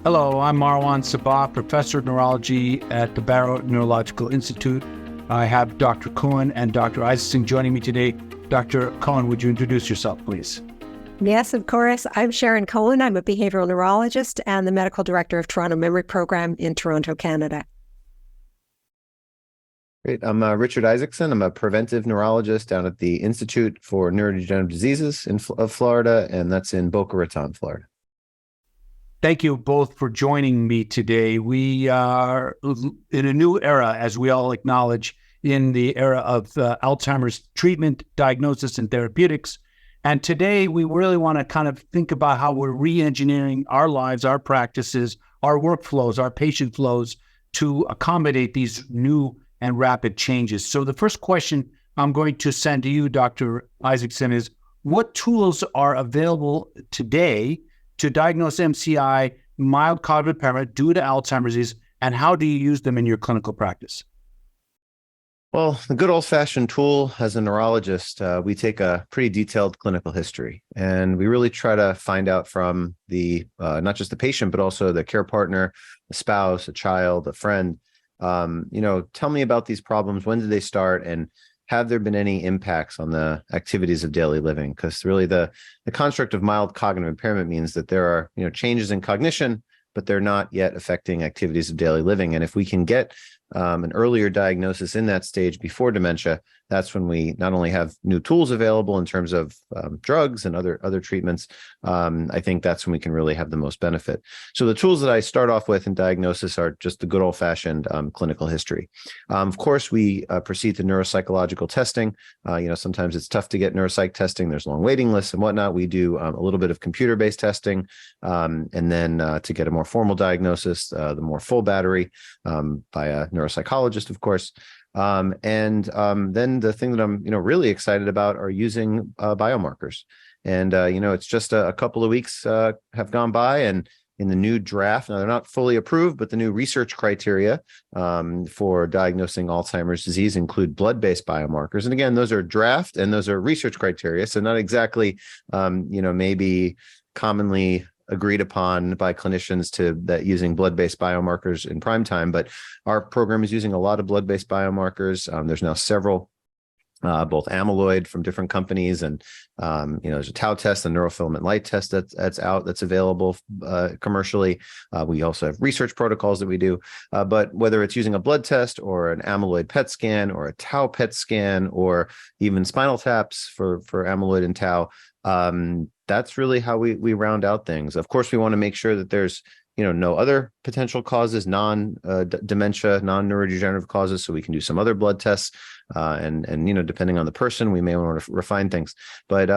Hello, I'm Marwan Sabbagh, Professor of Neurology at the Barrow Neurological Institute. I have Dr. Cohen and Dr. Isaacson joining me today. Dr. Cohen, would you introduce yourself, please? Yes, of course. I'm Sharon Cohen. I'm a behavioral neurologist and the medical director of Toronto Memory Program in Toronto, Canada. Great. I'm Richard Isaacson. I'm a preventive neurologist down at the Institute for Neurodegenerative Diseases of Florida, and that's in Boca Raton, Florida. Thank you both for joining me today. We are in a new era, as we all acknowledge, in the era of Alzheimer's treatment, diagnosis, and therapeutics. And today we really want to kind of think about how we're re-engineering our lives, our practices, our workflows, our patient flows to accommodate these new and rapid changes. So the first question I'm going to send to you, Dr. Isaacson, is what tools are available today to diagnose MCI, mild cognitive impairment due to Alzheimer's disease, and how do you use them in your clinical practice? Well, the good old-fashioned tool as a neurologist, we take a pretty detailed clinical history, and we really try to find out from the not just the patient, but also the care partner, a spouse, a child, a friend, tell me about these problems. When did they start? And have there been any impacts on the activities of daily living? Because really the construct of mild cognitive impairment means that there are, changes in cognition, but they're not yet affecting activities of daily living. And if we can get an earlier diagnosis in that stage before dementia, that's when we not only have new tools available in terms of drugs and other treatments. I think that's when we can really have the most benefit. So the tools that I start off with in diagnosis are just the good old-fashioned clinical history. Of course, we proceed to neuropsychological testing. Sometimes it's tough to get neuropsych testing. There's long waiting lists and whatnot. We do a little bit of computer-based testing, and then to get a more formal diagnosis, the more full battery by a neuropsychologist, of course. Then the thing that I'm, really excited about are using biomarkers. And, it's just a couple of weeks have gone by, and in the new draft, now they're not fully approved, but the new research criteria for diagnosing Alzheimer's disease include blood-based biomarkers. And again, those are draft and those are research criteria. So not exactly, maybe commonly agreed upon by clinicians that using blood-based biomarkers in prime time, but our program is using a lot of blood-based biomarkers. There's now several, both amyloid from different companies, and there's a tau test, the neurofilament light test that's available commercially. We also have research protocols that we do, but whether it's using a blood test or an amyloid PET scan or a tau PET scan or even spinal taps for amyloid and tau, that's really how we round out things. Of course, we want to make sure that there's no other potential causes, dementia, non-neurodegenerative causes, so we can do some other blood tests, and depending on the person, we may want to refine things. But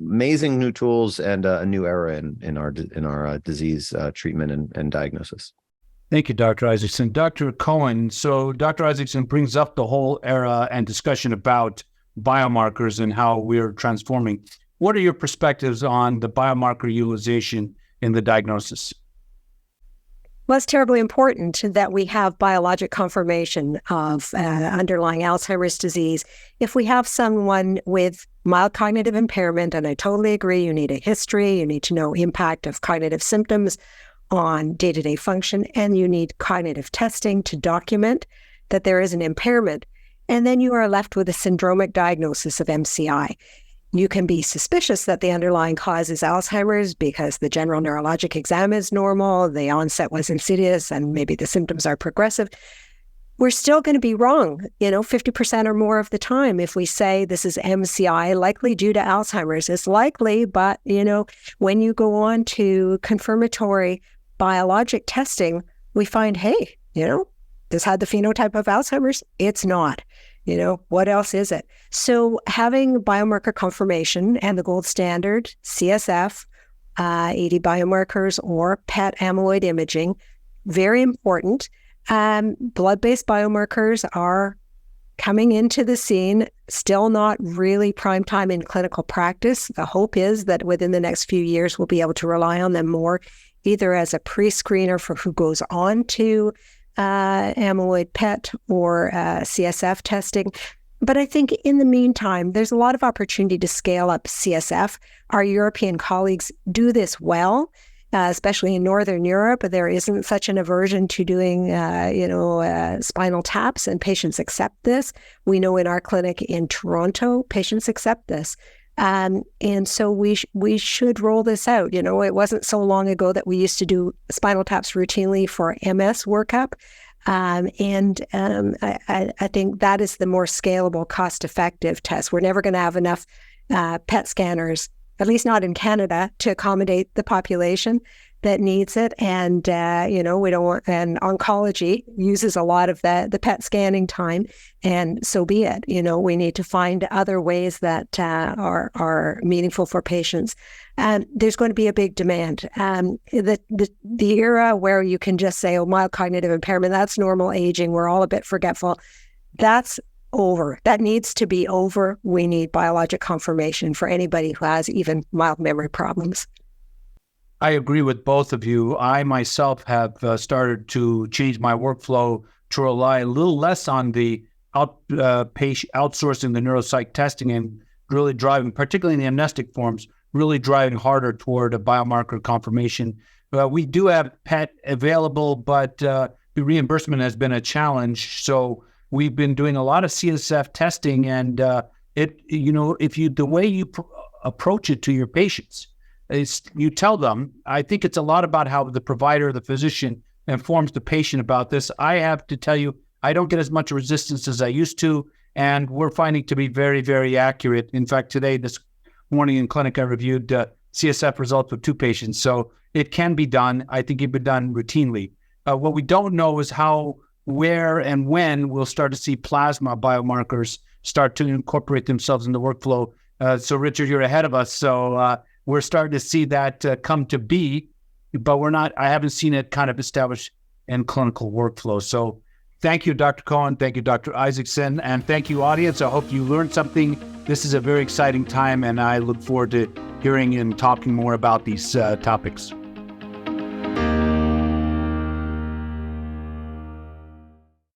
amazing new tools and a new era in our disease treatment and diagnosis. Thank you, Dr. Isaacson. Dr. Cohen, so Dr. Isaacson brings up the whole era and discussion about biomarkers and how we're transforming. What are your perspectives on the biomarker utilization in the diagnosis? Well, it's terribly important that we have biologic confirmation of underlying Alzheimer's disease. If we have someone with mild cognitive impairment, and I totally agree, you need a history, you need to know impact of cognitive symptoms on day-to-day function, and you need cognitive testing to document that there is an impairment. And then you are left with a syndromic diagnosis of MCI. You can be suspicious that the underlying cause is Alzheimer's because the general neurologic exam is normal, the onset was insidious, and maybe the symptoms are progressive. We're still going to be wrong, 50% or more of the time. If we say this is MCI, likely due to Alzheimer's, it's likely, but, when you go on to confirmatory biologic testing, we find, hey, this had the phenotype of Alzheimer's. It's not. What else is it? So having biomarker confirmation and the gold standard, CSF, 80 biomarkers or PET amyloid imaging, very important. Blood-based biomarkers are coming into the scene, still not really prime time in clinical practice. The hope is that within the next few years, we'll be able to rely on them more, either as a pre-screener for who goes on to amyloid PET or CSF testing. But I think in the meantime, there's a lot of opportunity to scale up CSF. Our European colleagues do this well. especially in Northern Europe, there isn't such an aversion to doing, spinal taps, and patients accept this. We know in our clinic in Toronto, patients accept this. And so we should roll this out. It wasn't so long ago that we used to do spinal taps routinely for MS workup. I think that is the more scalable, cost-effective test. We're never going to have enough PET scanners, at least not in Canada, to accommodate the population that needs it. And, we don't want, and oncology uses a lot of the PET scanning time, and so be it. We need to find other ways that are meaningful for patients. And there's going to be a big demand. The era where you can just say, mild cognitive impairment, that's normal aging, we're all a bit forgetful, that's over. That needs to be over. We need biologic confirmation for anybody who has even mild memory problems. I agree with both of you. I myself have started to change my workflow to rely a little less on the outsourcing the neuropsych testing and really driving, particularly in the amnestic forms, really driving harder toward a biomarker confirmation. We do have PET available, but the reimbursement has been a challenge. So we've been doing a lot of CSF testing, and the way you approach it to your patients is you tell them. I think it's a lot about how the provider, the physician, informs the patient about this. I have to tell you, I don't get as much resistance as I used to, and we're finding to be very, very accurate. In fact, this morning in clinic, I reviewed CSF results with 2 patients. So it can be done. I think it can be done routinely. What we don't know is how, where, and when we'll start to see plasma biomarkers start to incorporate themselves in the workflow. So Richard, you're ahead of us. So we're starting to see that come to be, but I haven't seen it kind of established in clinical workflow. So thank you, Dr. Cohen. Thank you, Dr. Isaacson. And thank you, audience. I hope you learned something. This is a very exciting time, and I look forward to hearing and talking more about these topics.